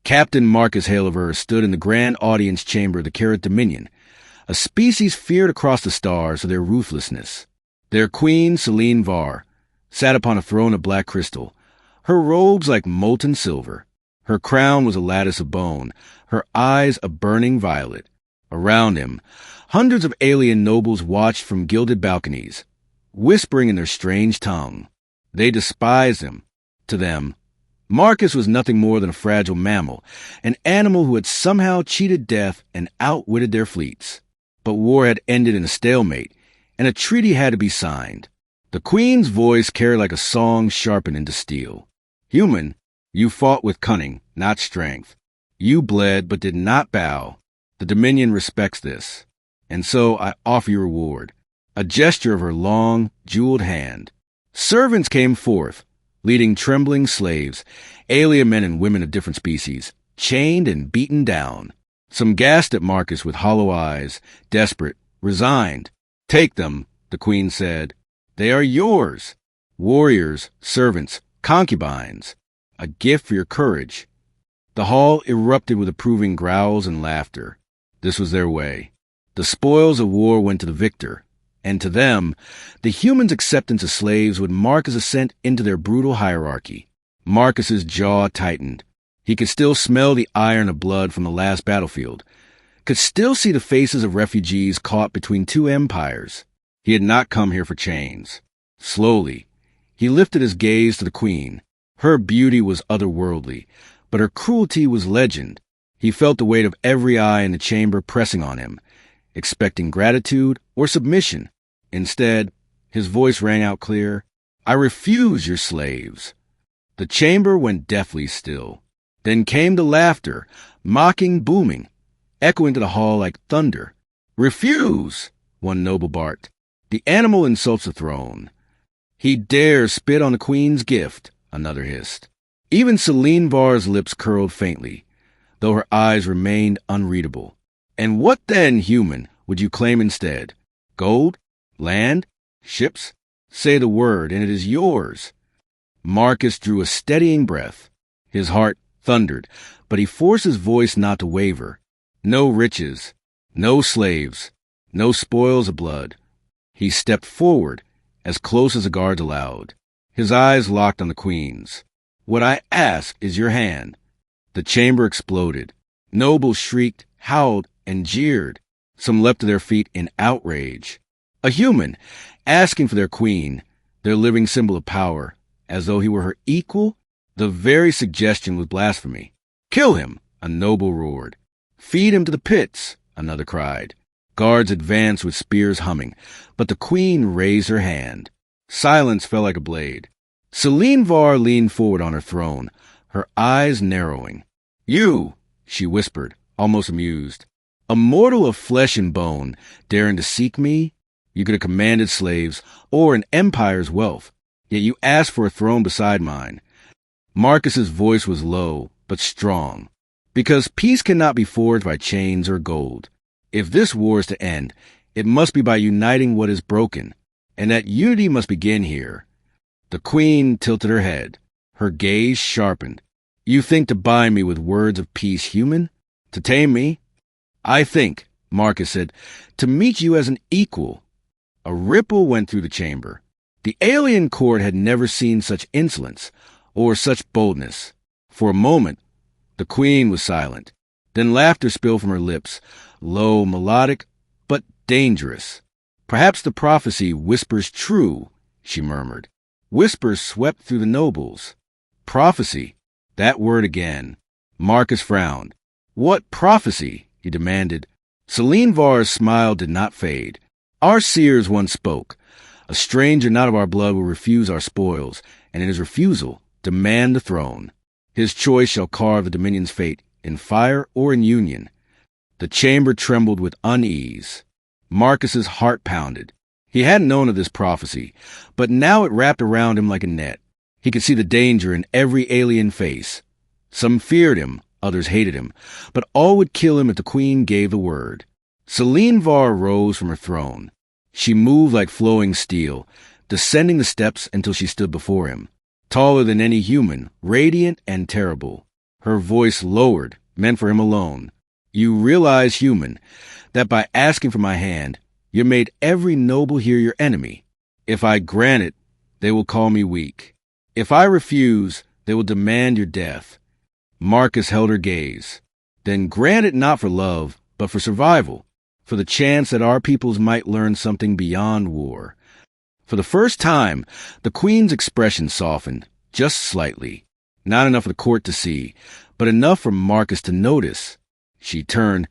Captain Marcus Halever stood in the grand audience chamber of the Carrot Dominion, a species feared across the stars for their ruthlessness. Their queen, Celine Var, sat upon a throne of black crystal, her robes like molten silver. Her crown was a lattice of bone, her eyes a burning violet. Around him, hundreds of alien nobles watched from gilded balconies, whispering in their strange tongue. They despised him. To them, Marcus was nothing more than a fragile mammal, an animal who had somehow cheated death and outwitted their fleets. But war had ended in a stalemate, and a treaty had to be signed. The Queen's voice carried like a song sharpened into steel. Human, you fought with cunning, not strength. You bled, but did not bow. The Dominion respects this. And so I offer you reward, a gesture of her long, jeweled hand. Servants came forth, leading trembling slaves, alien men and women of different species, chained and beaten down. Some gasped at Marcus with hollow eyes, desperate, resigned. Take them, the Queen said. They are yours. Warriors, servants, concubines. A gift for your courage. The hall erupted with approving growls and laughter. This was their way. The spoils of war went to the victor, and to them, the humans' acceptance of slaves would mark his ascent into their brutal hierarchy. Marcus's jaw tightened. He could still smell the iron of blood from the last battlefield, could still see the faces of refugees caught between two empires. He had not come here for chains. Slowly, he lifted his gaze to the Queen. Her beauty was otherworldly, but her cruelty was legend. He felt the weight of every eye in the chamber pressing on him, expecting gratitude or submission. Instead, his voice rang out clear, I refuse your slaves. The chamber went deathly still. Then came the laughter, mocking, booming, echoing to the hall like thunder. Refuse, one noble barked. The animal insults the throne. He dares spit on the Queen's gift, another hissed. Even Celine Var's lips curled faintly, though her eyes remained unreadable. And what then, human, would you claim instead? Gold? Land? Ships? Say the word, and it is yours. Marcus drew a steadying breath. His heart thundered, but he forced his voice not to waver. No riches, no slaves, no spoils of blood. He stepped forward, as close as the guards allowed. His eyes locked on the Queen's. What I ask is your hand. The chamber exploded. Nobles shrieked, howled, and jeered. Some leapt to their feet in outrage. A human, asking for their Queen, their living symbol of power, as though he were her equal? The very suggestion was blasphemy. Kill him, a noble roared. Feed him to the pits, another cried. Guards advanced with spears humming, but the Queen raised her hand. Silence fell like a blade. Celine Var leaned forward on her throne, her eyes narrowing. You, she whispered, almost amused. A mortal of flesh and bone, daring to seek me? You could have commanded slaves, or an empire's wealth, yet you asked for a throne beside mine. Marcus's voice was low, but strong, because peace cannot be forged by chains or gold. If this war is to end, it must be by uniting what is broken, and that unity must begin here. The Queen tilted her head, her gaze sharpened. You think to bind me with words of peace, human? To tame me? I think, Marcus said, to meet you as an equal. A ripple went through the chamber. The alien court had never seen such insolence or such boldness. For a moment, the Queen was silent. Then laughter spilled from her lips, low, melodic, but dangerous. Perhaps the prophecy whispers true, she murmured. Whispers swept through the nobles. Prophecy, that word again. Marcus frowned. What prophecy? He demanded. Celine Var's smile did not fade. Our seers once spoke. A stranger not of our blood will refuse our spoils, and in his refusal, demand the throne. His choice shall carve the Dominion's fate, in fire or in union. The chamber trembled with unease. Marcus's heart pounded. He hadn't known of this prophecy, but now it wrapped around him like a net. He could see the danger in every alien face. Some feared him, others hated him, but all would kill him if the Queen gave the word. Celine Var rose from her throne. She moved like flowing steel, descending the steps until she stood before him, taller than any human, radiant and terrible. Her voice lowered, meant for him alone. You realize, human, that by asking for my hand, you made every noble here your enemy. If I grant it, they will call me weak. If I refuse, they will demand your death. Marcus held her gaze. Then grant it not for love, but for survival, for the chance that our peoples might learn something beyond war. For the first time, the queen's expression softened, just slightly. Not enough for the court to see, but enough for Marcus to notice. She turned,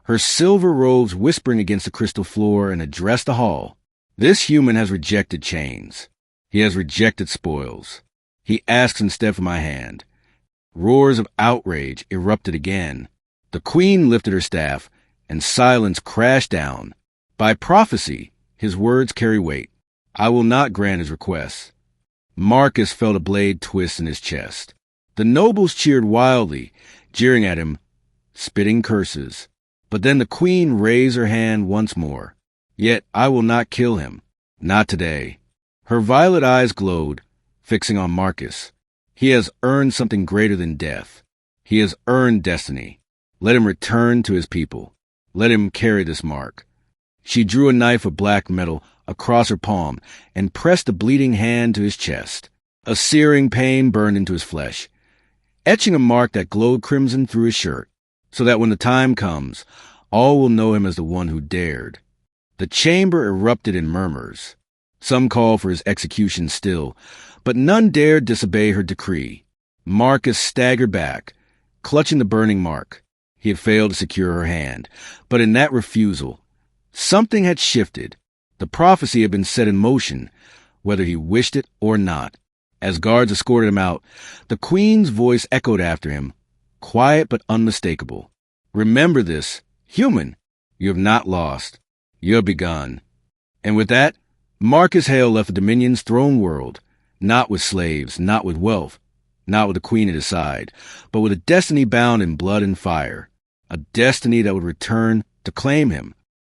her silver robes whispering against the crystal floor, and addressed the hall. This human has rejected chains. He has rejected spoils. He asks instead for my hand. Roars of outrage erupted again. The queen lifted her staff, and silence crashed down. By prophecy, his words carry weight. I will not grant his request. Marcus felt a blade twist in his chest. The nobles cheered wildly, jeering at him, spitting curses. But then the queen raised her hand once more. Yet I will not kill him. Not today. Her violet eyes glowed, fixing on Marcus. He has earned something greater than death. He has earned destiny. Let him return to his people. Let him carry this mark. She drew a knife of black metal across her palm and pressed the bleeding hand to his chest. A searing pain burned into his flesh, etching a mark that glowed crimson through his shirt, so that when the time comes, all will know him as the one who dared. The chamber erupted in murmurs. Some called for his execution still, but none dared disobey her decree. Marcus staggered back, clutching the burning mark. He had failed to secure her hand, but in that refusal, something had shifted. The prophecy had been set in motion, whether he wished it or not. As guards escorted him out, the queen's voice echoed after him, quiet but unmistakable. Remember this, human, you have not lost. You have begun. And with that, Marcus Hale left the Dominion's throne world, not with slaves, not with wealth, not with the queen at his side, but with a destiny bound in blood and fire, a destiny that would return to claim him,